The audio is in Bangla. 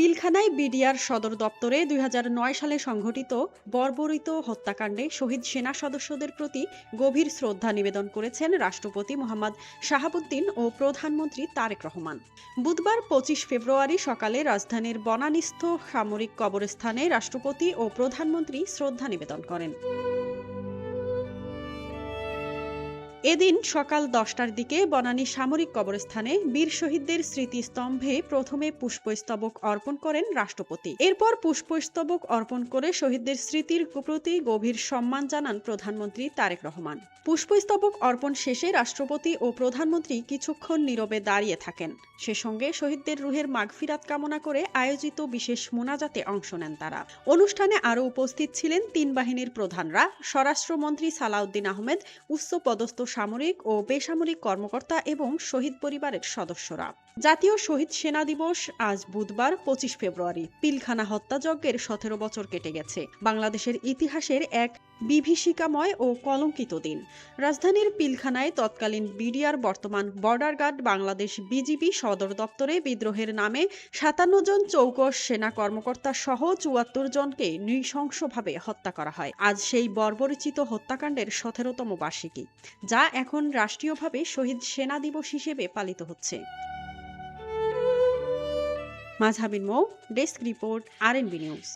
পিলখানায় বিডিআর সদর দপ্তরে ২০০৯ সালে সংঘটিত বর্বরিত হত্যাকাণ্ডে শহীদ সেনা সদস্যদের প্রতি গভীর শ্রদ্ধা নিবেদন করেছেন রাষ্ট্রপতি মোহাম্মদ শাহাবুদ্দিন ও প্রধানমন্ত্রী তারেক রহমান। বুধবার ২৫ ফেব্রুয়ারি সকালে রাজধানীর বনানীস্থ সামরিক কবরস্থানে রাষ্ট্রপতি ও প্রধানমন্ত্রী শ্রদ্ধা নিবেদন করেন। এদিন সকাল ১০টার দিকে বনানী সামরিক কবরস্থানে বীর শহীদদের স্মৃতিস্তম্ভে প্রথমে পুষ্পস্তবক অর্পণ করেন রাষ্ট্রপতি। এরপর পুষ্পস্তবক অর্পণ করে শহীদদের স্মৃতির প্রতি গভীর সম্মান জানান প্রধানমন্ত্রী তারেক রহমান। পুষ্পস্তবক অর্পণ শেষে রাষ্ট্রপতি ও প্রধানমন্ত্রী কিছুক্ষণ নীরবে দাঁড়িয়ে থাকেন। সে সঙ্গে শহীদদের রুহের মাগফিরাত কামনা করে আয়োজিত বিশেষ মোনাজাতে অংশ নেন তারা। অনুষ্ঠানে আরও উপস্থিত ছিলেন তিন বাহিনীর প্রধানরা, স্বরাষ্ট্রমন্ত্রী সালাউদ্দিন আহমেদ, উচ্চপদস্থ সামরিক ও বেসামরিক কর্মকর্তা এবং শহীদ পরিবারের সদস্যরা। জাতীয় শহীদ সেনা দিবস আজ বুধবার ২৫ ফেব্রুয়ারি। পিলখানা হত্যাযজ্ঞের ১৭ বছর কেটে গেছে। বাংলাদেশের ইতিহাসের এক বিভীষিকাময় ও কলঙ্কিত দিন। রাজধানীর পিলখানায় তৎকালীন বিডিআর বর্তমান বর্ডার গার্ড বাংলাদেশ বিজিবি সদর দপ্তরে বিদ্রোহের নামে ৫৭ জন চৌকস সেনা কর্মকর্তা সহ ৭৪ জনকে নৃশংসভাবে হত্যা করা হয়। আজ সেই বর্বরচিত হত্যাকাণ্ডের ১৭তম বার্ষিকী, যা এখন রাষ্ট্রীয়ভাবে শহীদ সেনা দিবস হিসেবে পালিত হচ্ছে। মাঝহাবিন মৌ, ডেস্ক রিপোর্ট, RNB নিউজ।